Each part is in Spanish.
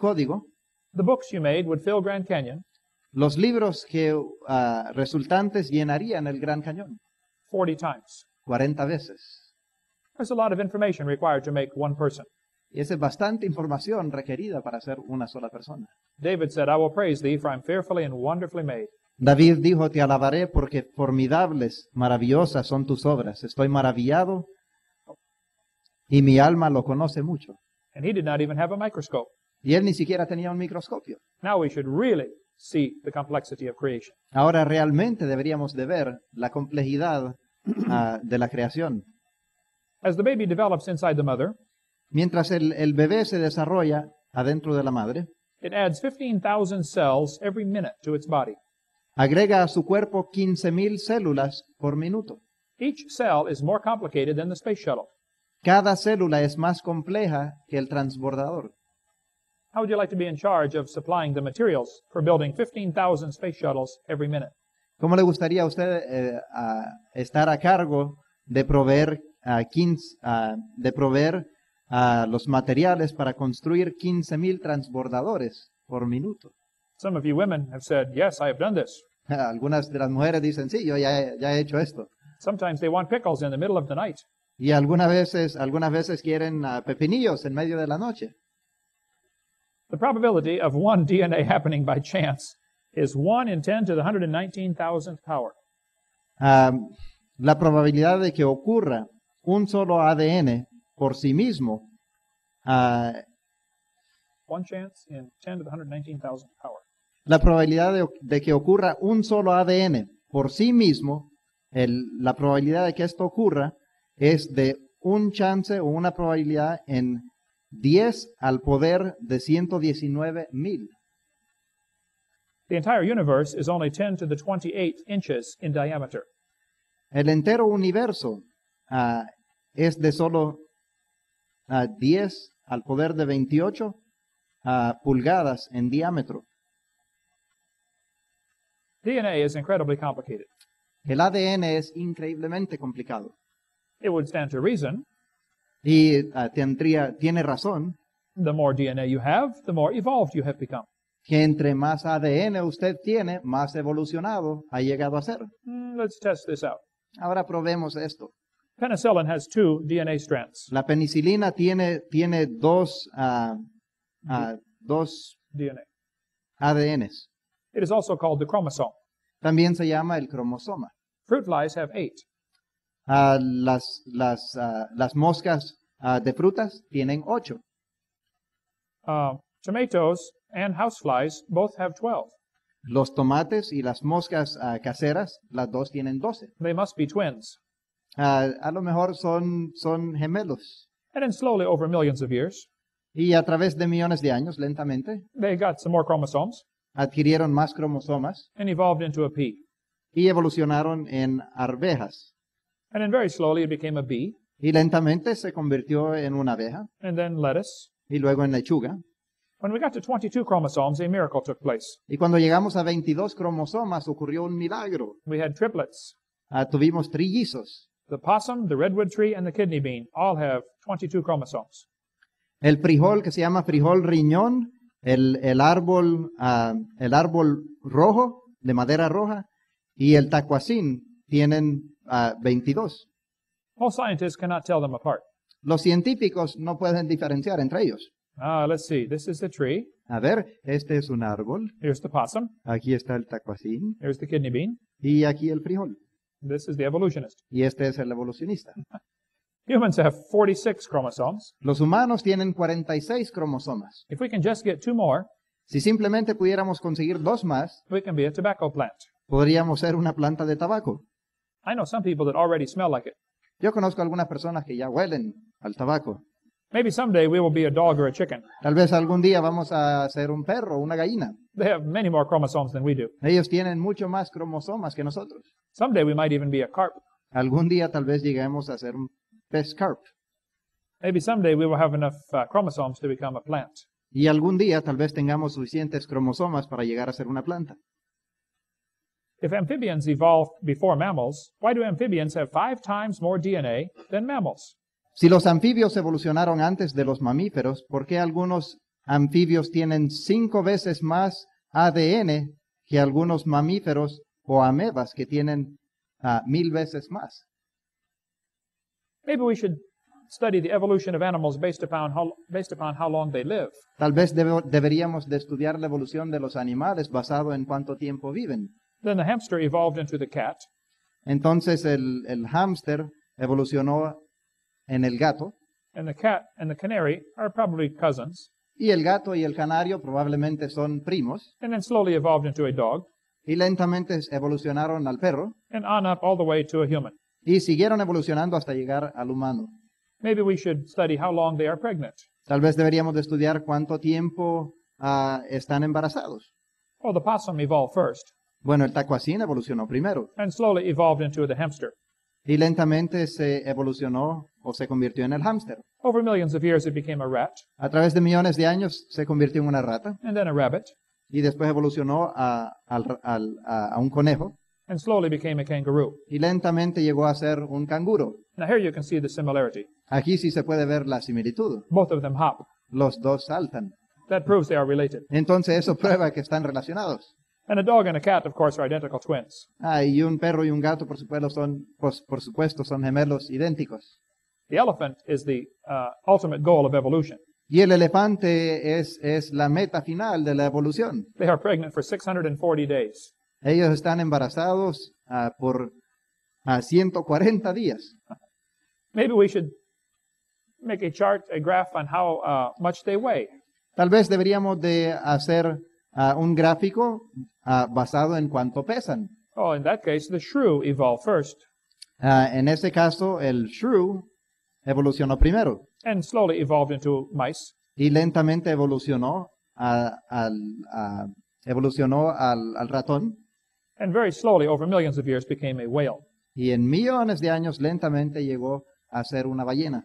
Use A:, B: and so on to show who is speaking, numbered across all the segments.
A: código,
B: the books you made would fill Grand Canyon
A: los libros que resultantes llenarían el Gran Cañón
B: 40 times.
A: 40 veces.
B: There's a lot of information required to make one person.
A: Y esa es bastante información requerida para ser una sola persona.
B: David said, I will praise thee, for I'm fearfully and wonderfully made.
A: David dijo, te alabaré porque formidables, maravillosas son tus obras. Estoy maravillado y mi alma lo conoce mucho.
B: And he did not even have a microscope.
A: Y él ni siquiera tenía un microscopio.
B: Now we should really see the complexity of creation.
A: Ahora realmente deberíamos de ver la complejidad de la creación.
B: As the baby develops inside the mother,
A: Mientras el bebé se desarrolla adentro de la madre,
B: it adds 15,000 cells every minute to its body.
A: agrega a su cuerpo 15,000 células por minuto.
B: Each cell is more complicated than the space shuttle.
A: Cada célula es más compleja que el transbordador.
B: How would you like to be in charge of supplying the materials for building 15,000 space shuttles every minute?
A: ¿Cómo le gustaría a usted estar a cargo de proveer, los materiales para construir 15,000 transbordadores por minuto?
B: Some of you women have said, yes, I have done this.
A: Algunas de las mujeres dicen, sí, yo ya he hecho esto.
B: Sometimes they want pickles in the middle of the night.
A: Y algunas veces quieren pepinillos en medio de la noche.
B: The probability of one DNA happening by chance is 1 in 10 to the 119,000th power.
A: La probabilidad de que ocurra un solo ADN por sí mismo,
B: One chance in 10 to the 119,000th power.
A: la probabilidad de que ocurra un solo ADN por sí mismo, la probabilidad de que esto ocurra es de un chance o una probabilidad en 10 al poder de 119,000.
B: The entire universe is only 10 to the 28 inches in diameter.
A: El entero universo es de solo 10 al poder de 28 pulgadas en diámetro.
B: DNA is incredibly complicated.
A: El ADN es increíblemente complicado.
B: It would stand to reason,
A: Y tiene razón
B: the more DNA you have, the more evolved you have become.
A: que entre más ADN usted tiene, más evolucionado ha llegado a ser.
B: Let's test this out.
A: Ahora probemos esto.
B: Penicillin has 2 DNA strands.
A: La penicilina tiene dos
B: DNA.
A: ADNs.
B: It is also called the chromosome.
A: También se llama el cromosoma.
B: Fruit flies have 8.
A: Las moscas de frutas tienen 8.
B: Tomatoes and houseflies both have 12.
A: Los tomates y las moscas caseras, las dos tienen 12.
B: They must be twins.
A: A lo mejor son gemelos.
B: And then slowly over millions of years,
A: Y a través de millones de años, lentamente,
B: they got some more chromosomes
A: adquirieron más cromosomas
B: and evolved into a pea.
A: y evolucionaron en arvejas.
B: And then very slowly it became a bee,
A: Y lentamente se convirtió en una abeja
B: and then lettuce.
A: y luego en lechuga.
B: When we got to 22 chromosomes, a miracle took place.
A: Y cuando llegamos a 22 cromosomas ocurrió un milagro.
B: We had triplets.
A: Tuvimos trillizos.
B: The possum, the redwood tree, and the kidney bean all have 22 chromosomes.
A: El frijol que se llama frijol riñón, el árbol rojo, de madera roja, y el tacuacín tienen 22.
B: Most scientists cannot tell them apart.
A: Los científicos no pueden diferenciar entre ellos.
B: Let's see. This is the tree.
A: A ver, este es un árbol,
B: Here's the possum.
A: aquí está el tacuacín,
B: Here's the kidney bean.
A: y aquí el frijol.
B: This is the evolutionist.
A: Y este es el evolucionista.
B: Humans have 46 chromosomes.
A: Los humanos tienen 46 cromosomas.
B: If we can just get 2 more,
A: Si simplemente pudiéramos conseguir 2 más,
B: we can be a tobacco plant.
A: podríamos ser una planta de tabaco.
B: I know some people that already smell like it.
A: Yo conozco algunas personas que ya huelen al tabaco.
B: Maybe someday we will be a dog or a chicken.
A: Tal vez algún día vamos a ser un perro o una gallina.
B: They have many more chromosomes than we do.
A: Ellos tienen mucho más cromosomas que nosotros.
B: Someday we might even be a carp.
A: Algún día tal vez lleguemos a ser un pez carp.
B: Maybe someday we will have enough chromosomes to become a plant.
A: Y algún día tal vez tengamos suficientes cromosomas para llegar a ser una planta.
B: If amphibians evolved before mammals, why do amphibians have 5 times more DNA than mammals?
A: Si los anfibios evolucionaron antes de los mamíferos, ¿por qué algunos anfibios tienen 5 veces más ADN que algunos mamíferos o amebas que tienen 1000 veces más.
B: Maybe we should study the evolution of animals based upon how long they live.
A: Tal vez deberíamos de estudiar la evolución de los animales basado en cuánto tiempo viven.
B: Then the hamster evolved into the cat,
A: Entonces el hámster evolucionó en el gato,
B: and the cat and the canary are probably cousins,
A: y el gato y el canario probablemente son primos,
B: and then slowly evolved into a dog,
A: y lentamente evolucionaron al perro,
B: and on up all the way to a human.
A: y siguieron evolucionando hasta llegar al humano.
B: Maybe we should study how long they are pregnant.
A: Tal vez deberíamos de estudiar cuánto tiempo están embarazados.
B: Oh, the possum evolved first,
A: Bueno, el tacuacín evolucionó primero,
B: and slowly evolved into the hamster.
A: y lentamente se evolucionó o se convirtió en el hámster.
B: Over millions of years, it became a rat,
A: A través de millones de años se convirtió en una rata,
B: and then a rabbit,
A: y después evolucionó a un conejo,
B: and slowly became a kangaroo.
A: y lentamente llegó a ser un canguro.
B: Now here you can see the similarity.
A: Aquí sí se puede ver la similitud.
B: Both of them hop.
A: Los dos saltan.
B: That proves they are related.
A: Entonces eso prueba que están relacionados.
B: And a dog and a cat, of course, are identical twins.
A: Y un perro y un gato, por supuesto, son gemelos idénticos.
B: The elephant is the ultimate goal of evolution.
A: Y el elefante es la meta final de la evolución.
B: They are pregnant for 640 days.
A: Ellos están embarazados por 140 días.
B: Maybe we should make a chart, a graph on how much they weigh.
A: Tal vez deberíamos de hacer un gráfico basado en cuánto pesan.
B: Oh, in that case, the shrew evolved first
A: En ese caso, el shrew evolucionó primero
B: and slowly evolved into mice.
A: y lentamente evolucionó al ratón,
B: And very slowly, over millions of years, became a whale.
A: y en millones de años lentamente llegó a ser una ballena.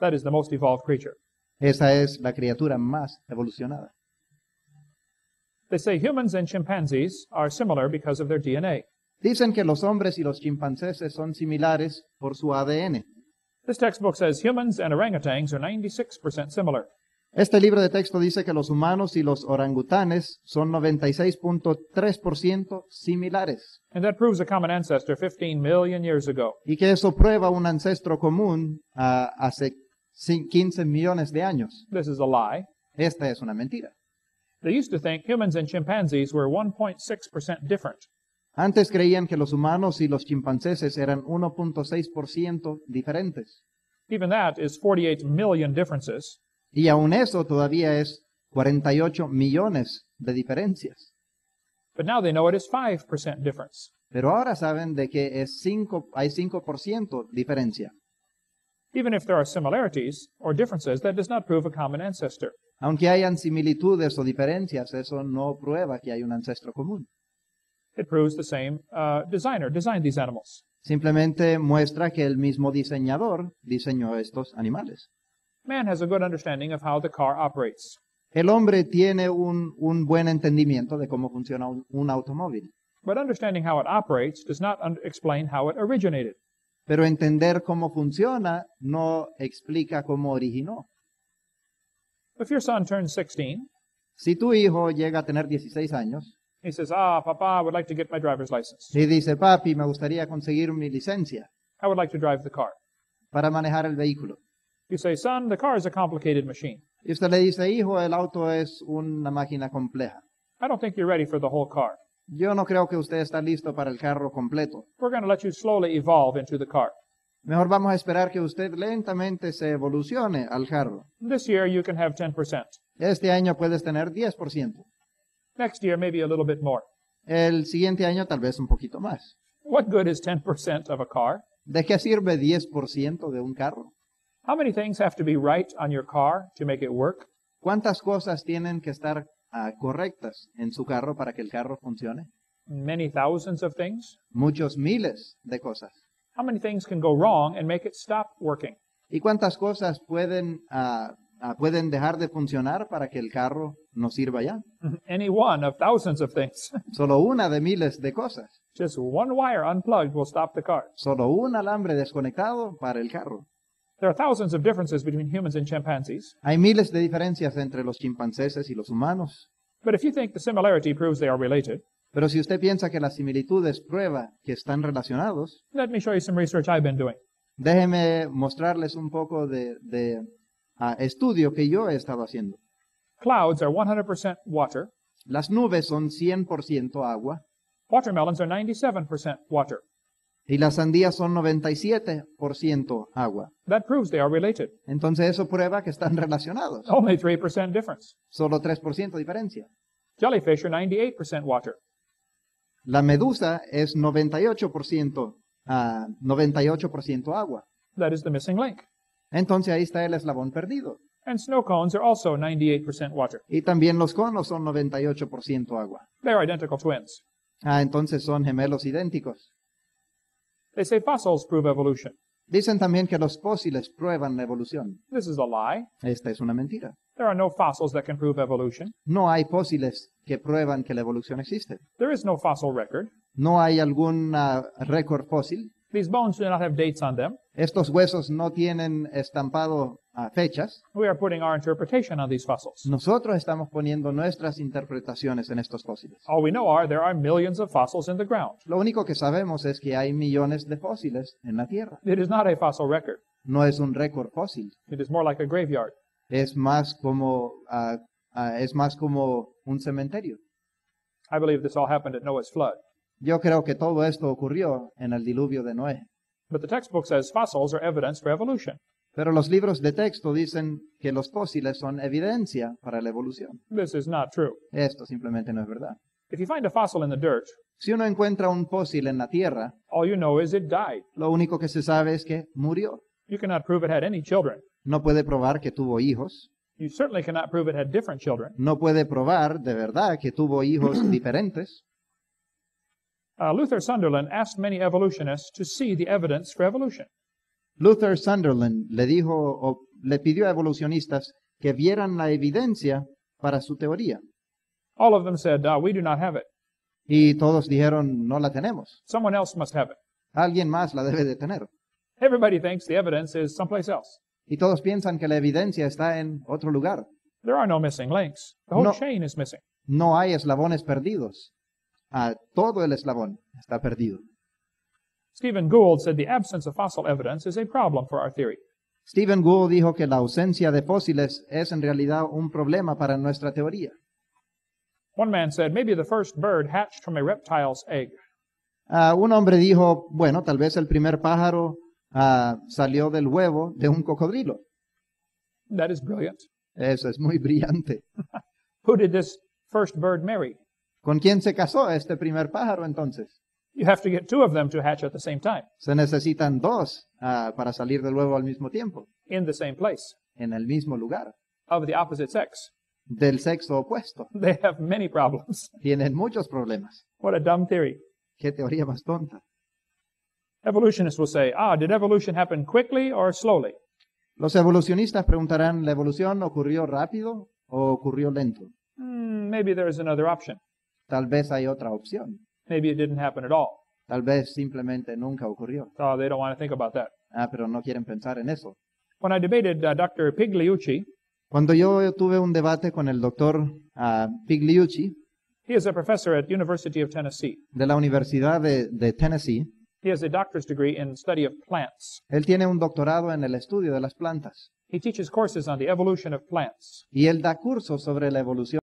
B: That is the most evolved creature.
A: Esa es la criatura más evolucionada.
B: They say humans and chimpanzees are similar because of their DNA.
A: Dicen que los hombres y los chimpancés son similares por su ADN.
B: This textbook says humans and orangutans are 96% similar.
A: Este libro de texto dice que los humanos y los orangutanes son 96.3% similares,
B: And that proves a common ancestor 15 million years ago.
A: y que eso prueba un ancestro común hace 15 millones de años.
B: This is a lie.
A: Esta es una mentira.
B: They used to think humans and chimpanzees were 1.6% different.
A: Antes creían que los humanos y los chimpancéses eran 1.6% diferentes.
B: Even that is 48 million differences.
A: Y aún eso todavía es 48 millones de diferencias.
B: But now they know it is 5% difference.
A: Pero ahora saben de que hay 5% diferencia.
B: Even if there are similarities or differences, that does not prove a common ancestor.
A: Aunque hayan similitudes o diferencias, eso no prueba que hay un ancestro común.
B: It proves the same designer designed these animals.
A: Simplemente muestra que el mismo diseñador diseñó estos animales.
B: Man has a good understanding of how the car operates.
A: El hombre tiene un buen entendimiento de cómo funciona un automóvil,
B: But understanding how it operates does not explain how it originated.
A: pero entender cómo funciona no explica cómo originó.
B: If your son turns 16,
A: Si tu hijo llega a tener 16 años
B: he says, Papa, I would like to get my driver's license.
A: y dice, papi, me gustaría conseguir mi licencia
B: I would like to drive the car.
A: para manejar el vehículo.
B: You say, son, the car is a complicated machine.
A: Y usted le dice, hijo, el auto es una máquina compleja.
B: I don't think you're ready for the whole car.
A: Yo no creo que usted está listo para el carro completo.
B: We're going to let you slowly evolve into the car.
A: Mejor vamos a esperar que usted lentamente se evolucione al carro.
B: This year you can have 10%.
A: Este año puedes tener 10%.
B: Next year, maybe a little bit more.
A: El siguiente año tal vez un poquito más.
B: What good is 10% of a car?
A: ¿De qué sirve 10% de un carro?
B: How many things have to be right on your car to make it work?
A: ¿Cuántas cosas tienen que estar correctas en su carro para que el carro funcione?
B: Many thousands of things.
A: Muchos miles de cosas.
B: How many things can go wrong and make it stop working?
A: ¿Y cuántas cosas pueden dejar de funcionar para que el carro no sirva ya?
B: Any one of thousands of things.
A: Solo una de miles de cosas.
B: Just one wire unplugged will stop the car.
A: Solo un alambre desconectado para el carro.
B: There are thousands of differences between humans and chimpanzees,
A: Hay miles de diferencias entre los chimpancéses y los humanos.
B: but if you think the similarity proves they are related,
A: Pero si usted piensa que las similitudes prueba que están relacionados,
B: let me show you some research I've been doing.
A: déjeme mostrarles un poco de estudio que yo he estado haciendo.
B: Clouds are 100% water.
A: Las nubes son 100% agua
B: Watermelons are 97% water.
A: y las sandías son 97% agua.
B: That proves they are related.
A: Entonces eso prueba que están relacionados.
B: Only 3% difference.
A: Solo 3% diferencia.
B: Jellyfish are 98% water.
A: La medusa es 98% agua.
B: That is the missing link.
A: Entonces ahí está el eslabón perdido.
B: And snow cones are also 98% water.
A: Y también los conos son 98% agua.
B: They're identical twins.
A: Entonces son gemelos idénticos.
B: They say fossils prove evolution.
A: Dicen también que los fósiles prueban la evolución.
B: This is a lie.
A: Esta es una mentira.
B: There are no fossils that can prove evolution.
A: No hay fósiles que prueban que la evolución existe.
B: There is no fossil record.
A: No hay algún récord fósil.
B: These bones do not have dates on them.
A: Estos huesos no tienen estampado fechas.
B: We are putting our interpretation on these fossils.
A: Nosotros estamos poniendo nuestras interpretaciones en estos fósiles.
B: All we know are there are millions of fossils in the ground.
A: Lo único que sabemos es que hay millones de fósiles en la Tierra.
B: It is not a fossil record.
A: No es un récord fósil.
B: It is more like a graveyard.
A: Es más como un cementerio.
B: I believe this all happened at Noah's flood.
A: Yo creo que todo esto ocurrió en el diluvio de Noé.
B: But the textbook says fossils are evidence for evolution.
A: Pero los libros de texto dicen que los fósiles son evidencia para la evolución.
B: This is not true.
A: Esto simplemente no es verdad.
B: If you find a fossil in the dirt,
A: Si uno encuentra un fósil en la Tierra,
B: all you know is it died.
A: lo único que se sabe es que murió.
B: You cannot prove it had any children.
A: No puede probar que tuvo hijos.
B: You certainly cannot prove it had different children.
A: No puede probar de verdad que tuvo hijos diferentes.
B: Luther Sunderland asked many evolutionists to see the evidence for evolution.
A: Luther Sunderland le pidió a evolucionistas que vieran la evidencia para su teoría.
B: All of them said, we do not have it.
A: Y todos dijeron, no la tenemos.
B: Someone else must have it.
A: Alguien más la debe de tener.
B: Everybody thinks the evidence is someplace else.
A: Y todos piensan que la evidencia está en otro lugar.
B: There are no missing links. The whole
A: No.
B: chain is missing.
A: No hay eslabones perdidos. Todo el eslabón está perdido.
B: Stephen Gould said the absence of fossil evidence is a problem for our theory.
A: Stephen Gould dijo que la ausencia de fósiles es en realidad un problema para nuestra teoría.
B: One man said maybe the first bird hatched from a reptile's egg.
A: Un hombre dijo, bueno, tal vez el primer pájaro salió del huevo de un cocodrilo.
B: That is brilliant.
A: Eso es muy brillante.
B: Who did this first bird marry?
A: ¿Con quién se casó este primer pájaro entonces?
B: You have to get two of them to hatch at the same time,
A: Se necesitan dos para salir del huevo al mismo tiempo,
B: in the same place,
A: en el mismo lugar,
B: of the opposite sex.
A: del sexo opuesto.
B: They have many problems.
A: Tienen muchos problemas.
B: What a dumb theory.
A: Qué teoría más tonta.
B: Evolutionists will say, did evolution happen quickly or slowly?
A: Los evolucionistas preguntarán, ¿la evolución ocurrió rápido o ocurrió lento?
B: Maybe there is another option.
A: Tal vez hay otra opción.
B: Maybe it didn't happen at all.
A: Tal vez simplemente nunca ocurrió.
B: They don't want to think about that.
A: Pero no quieren pensar en eso.
B: When I debated Dr. Pigliucci,
A: Cuando yo tuve un debate con el doctor Pigliucci
B: he is a professor at University of Tennessee.
A: de la Universidad de Tennessee,
B: He has a doctor's degree in study of plants.
A: él tiene un doctorado en el estudio de las plantas
B: He teaches courses on the evolution of plants.
A: y él da cursos sobre la evolución